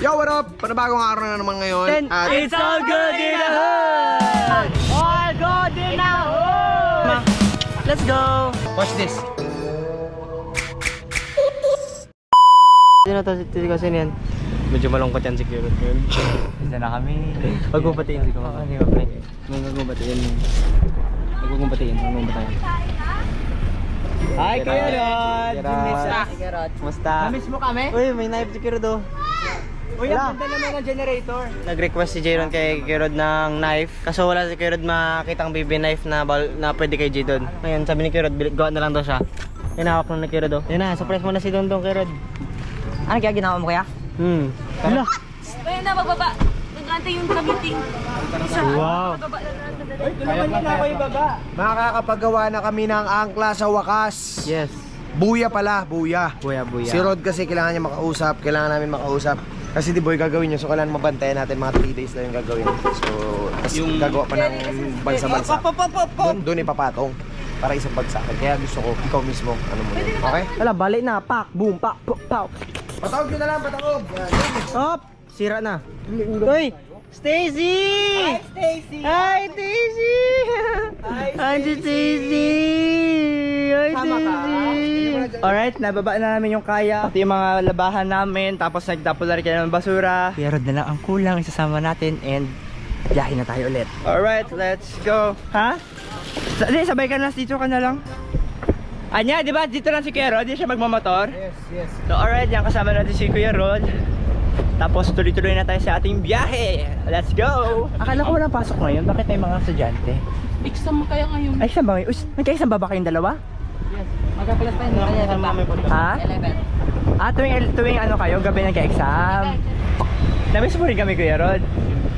Yo, what up? Panabagong araw na naman ngayon. It's all good in the hood! All good in the hood! Let's go! Watch this. Sino to? Kasi yan. Medyo malungkot yan si Kirot ngayon. Isa na kami. Pagbubatiin. Magbubatiin. Hi, Kuya Rod! Kumusta? Namiss mo kami? Uy, may knife si Kuya Rod. Uy, ang ganda naman ng generator. Nag-request si J-Ron kay Kirod ng knife. Kaso wala si Kirod makitang baby knife na pwede kay J-Don. Ngayon, sabi ni Kirod, gawa na lang daw siya. Hinahawak na ni Kirod. Yan na, surprise mo na si Dondong, Kirod. Ano kaya ginawa mo kaya? Hala. Kaya na, magbaba. Nag-ante yung kamiting. Wow. Magbaba na. Tulungan niyo na ako ibaba. Makakapagawa na kami ng angkla sa wakas. Yes. Buya pala, buya. Buya. Si Rod kasi kailangan niya makausap, kailangan namin makausap. Kasi di boy gagawin niya, so kailangan mabantayan natin mga 3 days lang yung gagawin. So, tas gagawa pa ng bansa-bansa. Doon ipapatong para isang bagsak. Kaya gusto ko, ikaw mismo, ano mo yun. Okay? Wala, balik na. Pak, boom, pak, pow. Patawag nyo na lang, patawag. Stop! Sira na. Uy! Stacy! Hi, Stacy! Hi, Stacy! Hi, Stacy! Hi, Stacy! Alright, nababa na namin yung kaya. Pati yung mga labahan namin. Tapos nagtapon na rin kayo ng basura. Pero na lang ang kulang. Isasama natin and biyahe na tayo ulit. Alright, let's go. Ha? Sabay ka na, dito ka na lang. Anya, di ba? Dito lang si Kuya Rod, di siya magmamotor? Yes. So alright, yan kasama natin si Kuya Rod. Tapos tuloy-tuloy na tayo sa ating biyahe. Let's go! Akala ko walang pasok ngayon, bakit may mga estudyante? Exam mo kaya ngayon. Ay, saan ba ngayon? Nagka-exam ba kayong dalawa? Yes. Magkapalas pa yun. Ha? 11. Tuwing ano kayo, gabi nagka-exam. Namiss mo rin kami, Kuya Rod?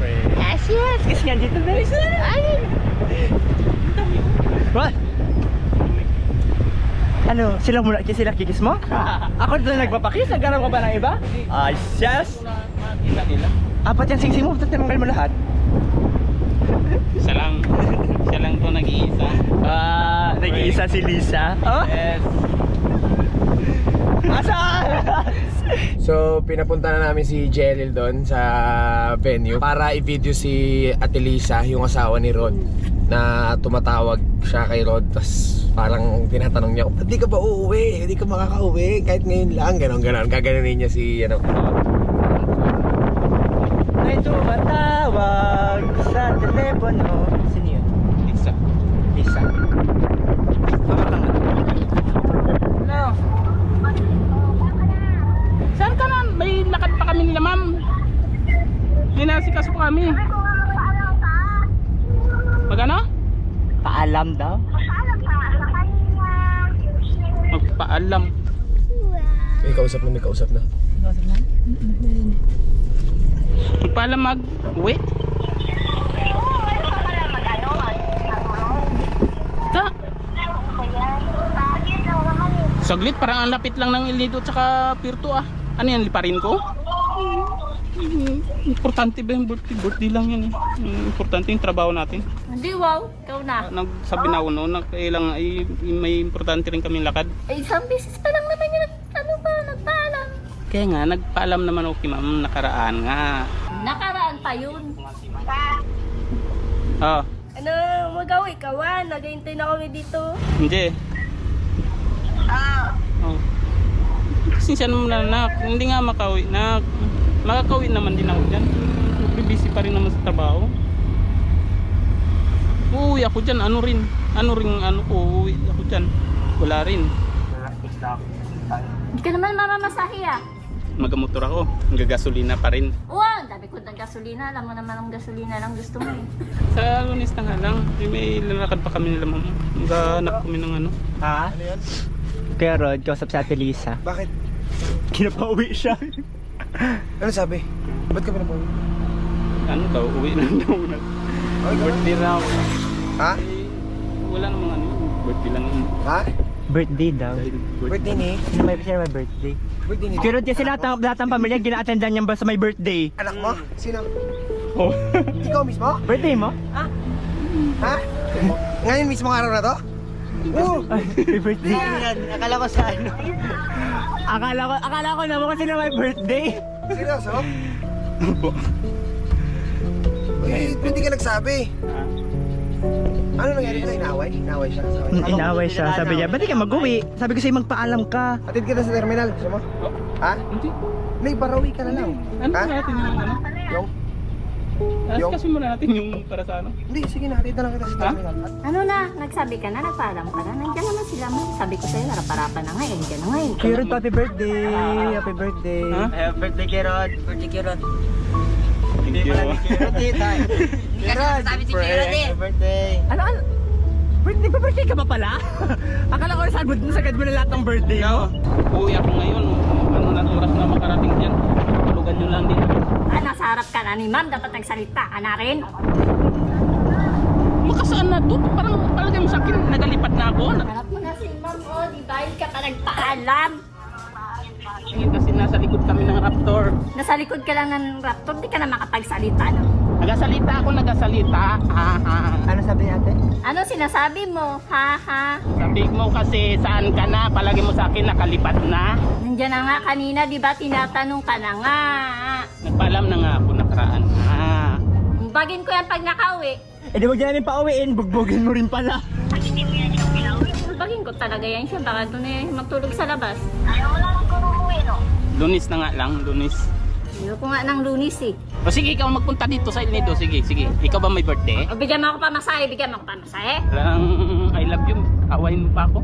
Yes! Kasi nga dito na. Ay! What? Ano, sila kikis mo? Ako dito nagpapakiss, nagkaroon ko ba ng iba? Ay, yes! Apat yan singsing mo, tinanggal mo lahat. Siya lang to nag-iisa. Nag-iisa si Lisa. Oh? Yes. Asan? So, pinapunta na namin si Jeril doon sa venue para i-video si Ate Lisa, yung asawa ni Rod, na tumatawag siya kay Rod. Tapos parang tinatanong niya, ba't di ka ba uuwi? Hindi ka makaka-uwi kahit ngayon lang. Ganon. Gaganunin niya si ano. May tumatawag sa telepono. Sino yun? Isa. Lisa. Tawag lang. Hello. Saan ka na? May lakad pa kami nila, ma'am. Hinasikaso pa kami. Magano? Paalam daw. Magpaalam. May kausap na. Magpaalam mag-uwi. Saglit, parang ang lapit lang ng Ilido tsaka Pirto ah. Ano yan, liparin ko? Importante ba yung birthday lang yan eh. Importante yung trabaho natin. Hindi, wow. Ikaw na. Nagsabi na ako noon na kailangan ay may importante rin kaming lakad. Eh, isang beses pa lang naman yung nagpaalam. Kaya nga, nagpaalam naman ako kay ma'am nakaraan nga. Nakaraan pa yun. Oh, Ano, magawi ka, Wan? Naghihintay na kami dito. hindi. Oh. Kasi siya naman na, hindi nga makauwi na. Makakauwi naman din ako dyan. Busy pa rin naman sa trabaho. Uuwi ako dyan, ano ko, uuwi ako dyan. Wala rin. Hindi ka naman mamamasahe ah. Magamotor ako, gagasolina pa rin. Wow, dami ko ng gasolina. Alam mo naman ang gasolina lang gusto mo eh. Sa Lunes na nga lang, may lalakad pa kami nila ma'am. Maghanap kami ng ano. Ha? Kuya Rod, kausap si Ate Lisa. Bakit? Kinapauwi siya. Ano sabi? Ba't ka pinapawag? Ano daw, uwi lang daw na. Birthday na ako. Ha? Eh, wala namang ano, birthday lang yun. Ha? Birthday daw. Birthday ni? Sino may birthday? Birthday ni? Kuya Rod, kasi lahat ng pamilya gina-attendan niya ba sa may birthday? Anak mo? Sino? Oh. Ikaw mismo? Birthday mo? Ha? Ngayon mismo araw na to? Oh! Happy birthday. Akala ko sa ano. Akala ko naman kasi na may birthday. Seryoso? Eh, hindi ka nagsabi. Ano nangyari na? Inaway? Inaway siya. Inaway siya. Sabi niya, ba't di ka mag-uwi? Sabi ko sa'yo magpaalam ka. Atid kita sa terminal. Gusto mo? Ha? Hindi. May parawi ka na lang. Ano Ha? natin yung ano? Yung? Kasi muna natin yung para sa ano? Hindi, sige na. Atid na lang kita sa terminal. Ano na, nagsabi ka na, nagpaalam ka na, nandiyan naman sila mo. Sabi ko sa'yo, naraparapan na nga, nandiyan na nga. Kuya Rod, happy birthday. Happy birthday. Ha? Happy birthday, Kuya Rod. Birthday, Kuya Rod. Thank you. Kuya Rod, sabi si Kuya Rod eh. Happy birthday. Ano? Birthday ka ba pala? Akala ko sagad mo na lahat ng birthday mo. Uwi ako ngayon. Ano na oras na makarating dyan? Tulugan nyo lang din. Ah, nasa harap ka na ni ma'am, dapat nagsalita ka na rin. Makasaan na to? Parang palagay mo sa akin, nagalipat na ako. Harap mo na si ma'am, oh, di ba? Hindi ka pa nagpaalam. Ngayon kasi nasa likod kami ng Raptor. Nasa likod ka lang ng raptor, di ka na makapagsalita. No? Nagasalita ako, nagasalita. Ha, ha. Ano sabi niya ate? Ano sinasabi mo? Ha, ha? Sabi mo kasi saan ka na? Palagi mo sa akin nakalipat na. Nandiyan na nga kanina, di ba? Tinatanong ka na nga. Nagpaalam na nga ako nakaraan na. Bagin ko yan pag nakauwi. Eh di wag namin pauwiin, bugbugin mo rin pala. Bagin ko talaga yan siya, baka doon na yan magtulog sa labas. Lunis na nga lang, lunis. Ayoko nga ng lunis eh. O sige, ikaw magpunta dito sa Ilnido. Sige, sige. Ikaw ba may birthday? O bigyan mo ako pamasahe, bigyan mo ako pamasahe. Parang I love you. Awayin mo pa ako.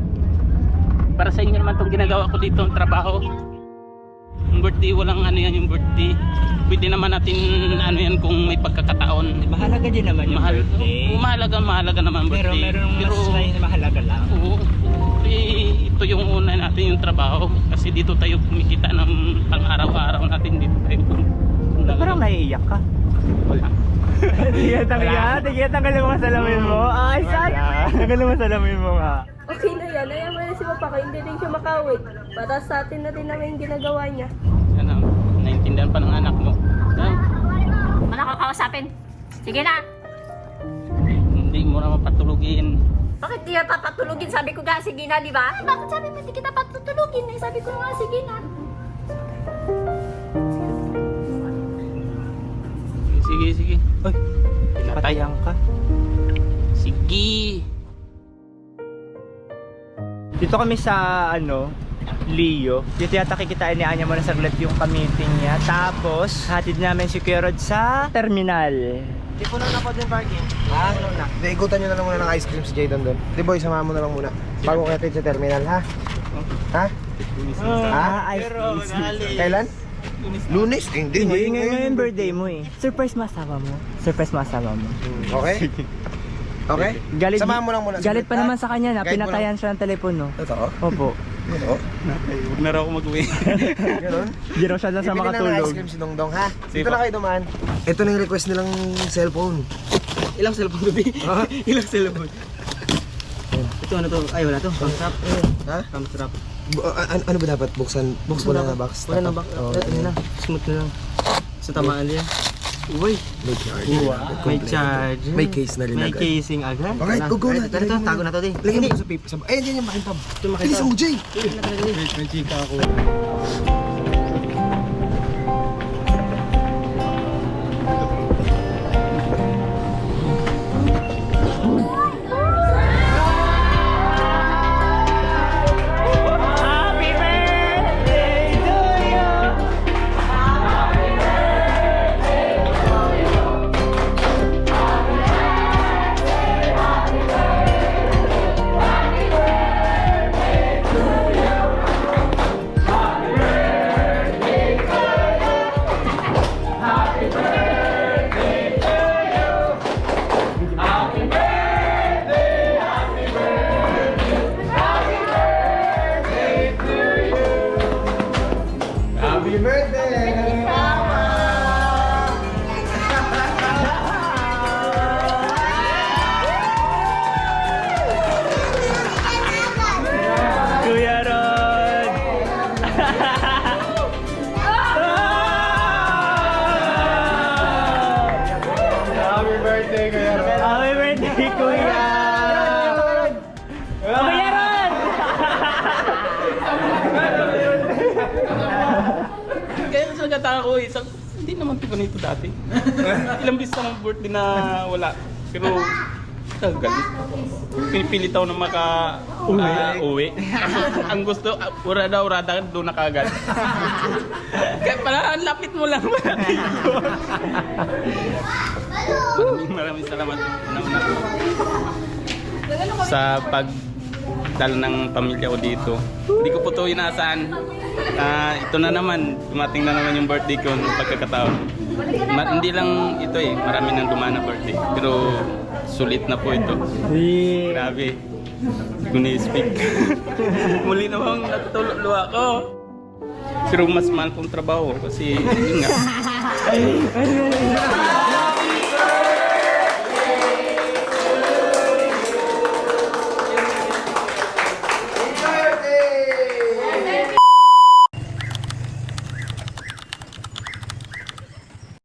Para sa inyo naman itong ginagawa ko dito ang trabaho. Yung birthday, walang ano yan yung birthday. Pwede naman natin ano yan kung may pagkakataon. Mahalaga din naman yung birthday. Mahalaga naman ang Pero birthday. meron mas may mahalaga lang. Oo. Eh, ito yung una natin yung trabaho. Kasi dito tayo kumikita ng pang-araw-araw natin. Dito tayo Parang naiiyak ka. Wala. Sige, tanggalin mo sa salamin mo. Ay, sad! Tanggalin mo sa salamin mo nga. Okay na yan, ayaw mo na si Mapaka, hindi din siya makawit. Para sa atin na din naman yung ginagawa niya. Ano, naintindihan pa ng anak mo. Ah, Wala ko kausapin. Sige na. hindi mo na mapatulugin. Bakit di yan papatulugin? Sabi ko nga, sige na, di ba? Bakit sabi mo hindi kita patutulugin? Eh, sabi ko nga, sige na. Sige, sige. Uy, Pinatay. patayang ka. Sige. Dito kami sa ano, Leo. Dito yata kikitain ni Anya mo na saglit yung meeting niya. Tapos, hatid namin si Kuya Rod sa terminal. Di puno na po din parking. Ah, puno na. Hindi, ikutan nyo na lang muna ng ice cream si Jayden doon. Di boy, samahan mo na lang muna. Bago kayo sa terminal, ha? Ha? Ice cream. Kailan? Lunes? Hindi. Hindi, ngayon birthday mo eh. Surprise masama mo. Surprise masama mo. Okay? Okay? Galit, Samahan mo lang muna. galit pa Ha? naman sa kanya na Guide mo pinatayan siya ng telepono. Totoo? Opo. Totoo? Huwag na raw ako mag-uwi. Ganun? Hindi raw siya lang sa Bibili na ng makatulog. ice cream si Dongdong, ha? Sige Dito po. na kayo dumaan. Ito na yung request nilang cellphone. Ilang cellphone ba? Ilang cellphone? Ito ano to? Ay wala to. Pang-strap. Ha? Pang-strap. Ano ba dapat? Buksan? Wala na box? Wala na box. Oo. Ano na? Smooth na lang. Sa tamaan din. Uy, May charge. may charge. May case na rin May agad. casing agad. Okay, go na. Ito, tago na to din. Lagyan mo sa paper. Ayun, yan yung makintab. Bilis, OJ! May chika ako. Happy birthday! Kuya Rod! Happy birthday, Kuya Ron! Happy birthday, Kuya! Okay nagtataka ko eh. Hindi naman ito ganito dati. Ilang bis na birthday na wala. Pero, galit. Pinipilit ako na uwi. Ang gusto, urada doon na kagad. Kaya pala, ang lapit mo lang pala dito. Maraming salamat naman sa pagdala ng pamilya ko dito. Hindi ko po ito inaasahan. Ito na naman, dumating na naman yung birthday ko ng pagkakataon. Hindi lang ito eh, marami nang dumaan na birthday. Pero sulit na po ito. Grabe. Hindi ko na-speak. Muli namang natutulog ako. Pero mas mahal kong trabaho kasi yun nga.